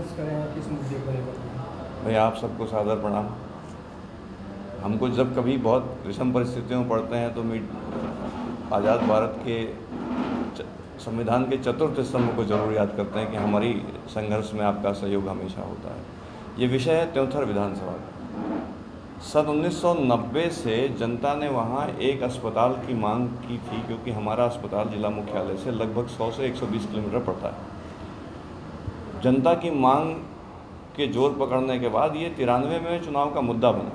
करें, किस मुद्दे पर भाई आप सबको सादर प्रणाम। हमको जब कभी बहुत विषम परिस्थितियों में पड़ते हैं तो आज़ाद भारत के संविधान के चतुर्थ स्तंभ को जरूर याद करते हैं कि हमारी संघर्ष में आपका सहयोग हमेशा होता है। ये विषय है त्योंथर विधानसभा का। सन 1990 से जनता ने वहाँ एक अस्पताल की मांग की थी, क्योंकि हमारा अस्पताल जिला मुख्यालय से लगभग 100 से 120 किलोमीटर पड़ता है। जनता की मांग के जोर पकड़ने के बाद ये 93 में चुनाव का मुद्दा बना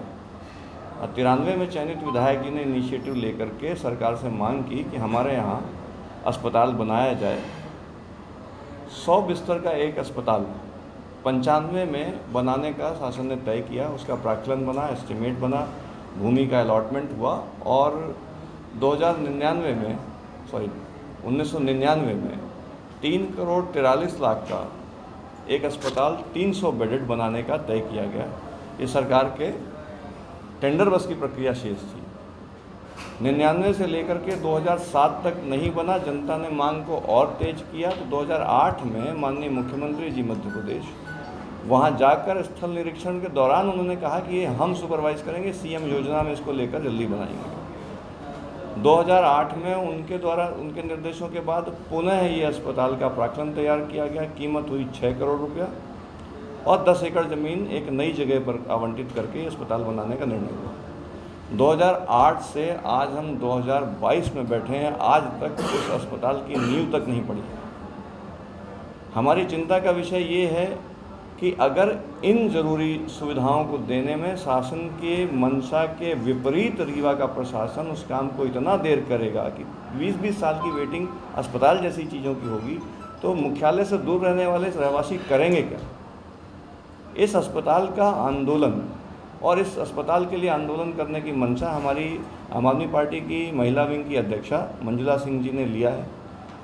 और 93 में चयनित विधायक जी ने इनिशिएटिव लेकर के सरकार से मांग की कि हमारे यहाँ अस्पताल बनाया जाए। 100 बिस्तर का एक अस्पताल 95 में बनाने का शासन ने तय किया, उसका प्राक्कलन बना, एस्टीमेट बना, भूमि का अलॉटमेंट हुआ और 1999 में 3 करोड़ 43 लाख का एक अस्पताल 300 बेडेड बनाने का तय किया गया। ये सरकार के टेंडर बस की प्रक्रिया शेष थी। 99 से लेकर के 2007 तक नहीं बना। जनता ने मांग को और तेज किया तो 2008 में माननीय मुख्यमंत्री जी मध्य प्रदेश वहाँ जाकर स्थल निरीक्षण के दौरान उन्होंने कहा कि ये हम सुपरवाइज करेंगे, सीएम योजना में इसको लेकर जल्दी बनाएंगे। 2008 में उनके द्वारा उनके निर्देशों के बाद पुनः ये अस्पताल का प्राक्कलन तैयार किया गया। कीमत हुई 6 करोड़ रुपया और 10 एकड़ ज़मीन एक नई जगह पर आवंटित करके ये अस्पताल बनाने का निर्णय हुआ। 2008 से आज हम 2022 में बैठे हैं, आज तक उस अस्पताल की नींव तक नहीं पड़ी। हमारी चिंता का विषय ये है कि अगर इन ज़रूरी सुविधाओं को देने में शासन के मंशा के विपरीत रीवा का प्रशासन उस काम को इतना देर करेगा कि 20-20 साल की वेटिंग अस्पताल जैसी चीज़ों की होगी, तो मुख्यालय से दूर रहने वाले रहवासी करेंगे क्या? इस अस्पताल का आंदोलन और इस अस्पताल के लिए आंदोलन करने की मंशा हमारी आम आदमी पार्टी की महिला विंग की अध्यक्षा मंजुला सिंह जी ने लिया है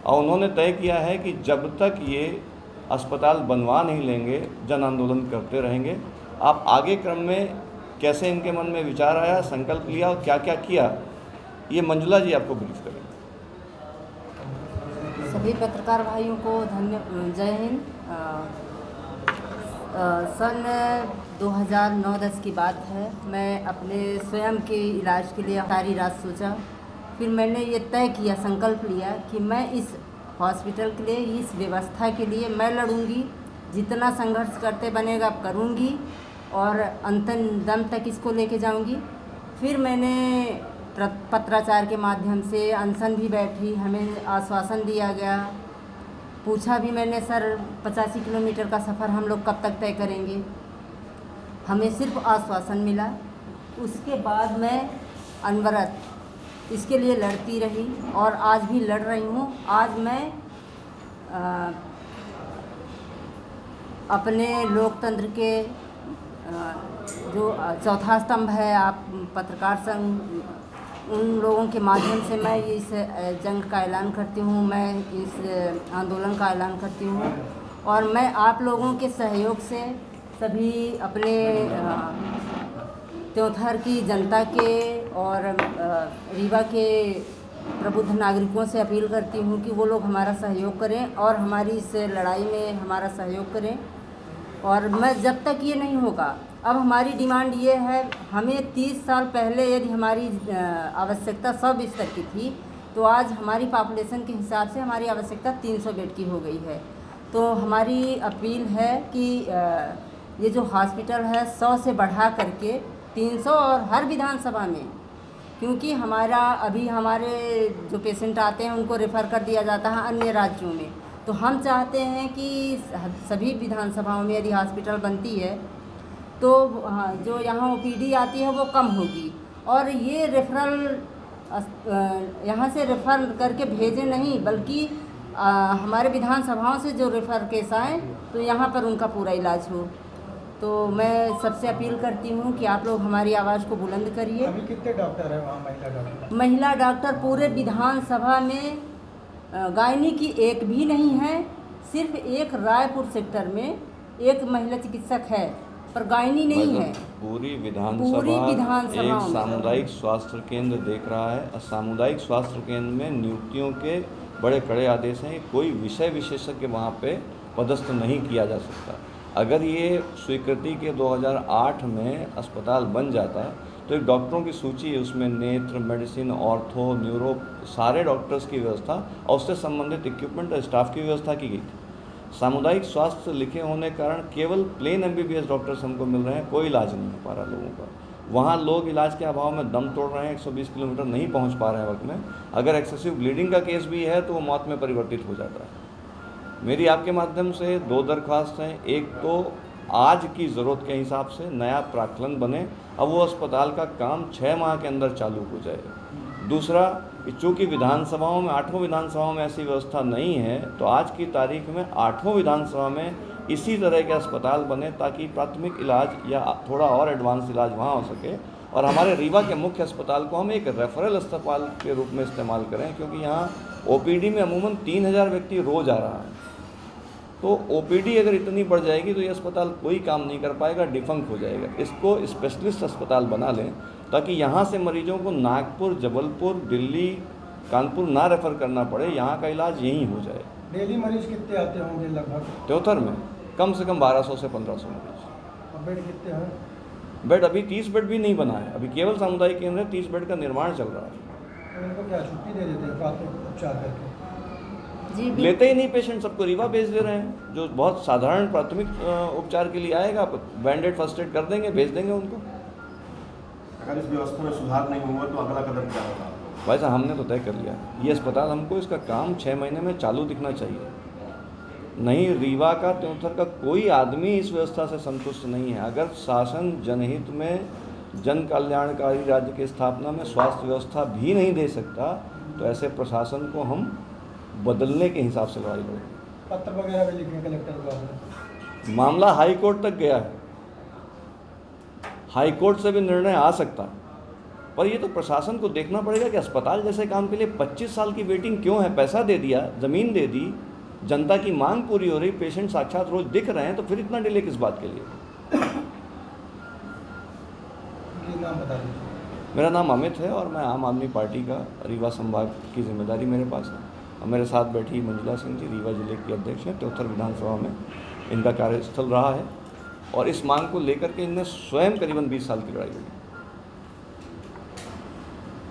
और उन्होंने तय किया है कि जब तक ये अस्पताल बनवा नहीं लेंगे जन आंदोलन करते रहेंगे। आप आगे क्रम में कैसे इनके मन में विचार आया, संकल्प लिया और क्या क्या किया, ये मंजुला जी आपको ब्रीफ करेंगे। सभी पत्रकार भाइयों को जय हिंद। सन 2009-10 की बात है। मैं अपने स्वयं के इलाज के लिए सारी रात सोचा, फिर मैंने ये तय किया, संकल्प लिया कि मैं इस हॉस्पिटल के लिए, इस व्यवस्था के लिए मैं लड़ूंगी, जितना संघर्ष करते बनेगा करूंगी और अंतिम दम तक इसको लेके जाऊंगी। फिर मैंने पत्राचार के माध्यम से अनशन भी बैठी, हमें आश्वासन दिया गया, पूछा भी मैंने, सर 85 किलोमीटर का सफ़र हम लोग कब तक तय करेंगे? हमें सिर्फ आश्वासन मिला। उसके बाद मैं अनवरत इसके लिए लड़ती रही और आज भी लड़ रही हूँ। आज मैं अपने लोकतंत्र के जो चौथा स्तंभ है, आप पत्रकार संघ, उन लोगों के माध्यम से मैं इस जंग का ऐलान करती हूँ, मैं इस आंदोलन का ऐलान करती हूँ और मैं आप लोगों के सहयोग से सभी अपने त्योंथर की जनता के और रीवा के प्रबुद्ध नागरिकों से अपील करती हूँ कि वो लोग हमारा सहयोग करें और हमारी इस लड़ाई में हमारा सहयोग करें। और मैं जब तक ये नहीं होगा, अब हमारी डिमांड ये है, हमें 30 साल पहले यदि हमारी आवश्यकता 100 बिस्तर की थी तो आज हमारी पॉपुलेशन के हिसाब से हमारी आवश्यकता 300 बेड की हो गई है। तो हमारी अपील है कि ये जो हॉस्पिटल है 100 से बढ़ा करके 300 और हर विधानसभा में, क्योंकि हमारे जो पेशेंट आते हैं उनको रेफ़र कर दिया जाता है अन्य राज्यों में, तो हम चाहते हैं कि सभी विधानसभाओं में यदि हॉस्पिटल बनती है तो जो यहाँ ओपीडी आती है वो कम होगी और ये रेफरल यहाँ से रेफ़र करके भेजें नहीं, बल्कि हमारे विधानसभाओं से जो रेफ़र केस आए तो यहाँ पर उनका पूरा इलाज हो। तो मैं सबसे अपील करती हूँ कि आप लोग हमारी आवाज़ को बुलंद करिए। अभी कितने डॉक्टर हैं वहाँ महिला डॉक्टर? महिला डॉक्टर पूरे विधानसभा में गायनी की एक भी नहीं है, सिर्फ एक रायपुर सेक्टर में एक महिला चिकित्सक है पर गायनी नहीं है। पूरी विधानसभा एक सामुदायिक स्वास्थ्य केंद्र देख रहा है और सामुदायिक स्वास्थ्य केंद्र में नियुक्तियों के बड़े कड़े आदेश हैं। कोई विषय विशेषज्ञ वहाँ पे पदस्थ नहीं किया जा सकता। अगर ये स्वीकृति के 2008 में अस्पताल बन जाता तो एक डॉक्टरों की सूची है, उसमें नेत्र, मेडिसिन, ऑर्थो, न्यूरो, सारे डॉक्टर्स की व्यवस्था और उससे संबंधित इक्विपमेंट और स्टाफ की व्यवस्था की गई थी। सामुदायिक स्वास्थ्य लिखे होने के कारण केवल प्लेन MBBS डॉक्टर्स हमको मिल रहे हैं, कोई इलाज नहीं हो पा रहा लोगों का। वहाँ लोग इलाज के अभाव में दम तोड़ रहे हैं, 120 किलोमीटर नहीं पहुँच पा रहे हैं वक्त में। अगर एक्सेसिव ब्लीडिंग का केस भी है तो वो मौत में परिवर्तित हो जाता है। मेरी आपके माध्यम से 2 दरख्वास्त हैं। एक तो आज की ज़रूरत के हिसाब से नया प्राक्कलन बने, अब वो अस्पताल का काम 6 माह के अंदर चालू हो जाए। दूसरा कि चूँकि विधानसभाओं में 8 विधानसभाओं में ऐसी व्यवस्था नहीं है, तो आज की तारीख में 8 विधानसभा में इसी तरह के अस्पताल बने ताकि प्राथमिक इलाज या थोड़ा और एडवांस इलाज वहाँ हो सके। और हमारे रीवा के मुख्य अस्पताल को हम एक रेफरल अस्पताल के रूप में इस्तेमाल करें, क्योंकि यहाँ OPD में अमूमन 3000 व्यक्ति रोज़ आ रहा है। तो OPD अगर इतनी बढ़ जाएगी तो ये अस्पताल कोई काम नहीं कर पाएगा, डिफंक्ट हो जाएगा। इसको स्पेशलिस्ट अस्पताल बना लें ताकि यहाँ से मरीजों को नागपुर, जबलपुर, दिल्ली, कानपुर ना रेफ़र करना पड़े, यहाँ का इलाज यहीं हो जाए। डेली मरीज कितने आते होंगे लगभग? त्योथर में कम से कम 1200 से 1500 मरीज। और बेड कितने हैं? बेड अभी 30 बेड भी नहीं बना है, अभी केवल सामुदायिक केंद्र है, 30 बेड का निर्माण चल रहा है। तो इनको क्या छुट्टी दे देते हैं प्राथमिक उपचार करके? जी लेते ही नहीं पेशेंट, सबको रीवा भेज दे रहे हैं। जो बहुत साधारण प्राथमिक उपचार के लिए आएगा, बैंडेड फर्स्ट एड कर देंगे, भेज देंगे उनको। अगर इस व्यवस्था में सुधार नहीं हुआ तो अगला कदम क्या होगा? वैसा हमने तो तय कर लिया, ये अस्पताल हमको इसका काम 6 महीने में चालू दिखना चाहिए। नहीं, रीवा का, त्योंथर का कोई आदमी इस व्यवस्था से संतुष्ट नहीं है। अगर शासन जनहित में, जन कल्याणकारी राज्य की स्थापना में स्वास्थ्य व्यवस्था भी नहीं दे सकता तो ऐसे प्रशासन को हम बदलने के हिसाब से लड़ाई लड़ेंगे। पत्र वगैरह भी लिखे कलेक्टर को आपने? मामला हाई कोर्ट तक गया है, हाई कोर्ट से भी निर्णय आ सकता है। पर ये तो प्रशासन को देखना पड़ेगा कि अस्पताल जैसे काम के लिए 25 साल की वेटिंग क्यों है। पैसा दे दिया, ज़मीन दे दी, जनता की मांग पूरी हो रही, पेशेंट साक्षात रोज दिख रहे हैं, तो फिर इतना डिले किस बात के लिए? नाम बता दीजिए। मेरा नाम अमित है और मैं आम आदमी पार्टी का रीवा संभाग की जिम्मेदारी मेरे पास है। और मेरे साथ बैठी मंजुला सिंह जी रीवा जिले की अध्यक्ष हैं। त्योथर विधानसभा में इनका कार्यस्थल रहा है और इस मांग को लेकर के इनने स्वयं करीबन 20 साल की लड़ाई लड़ी।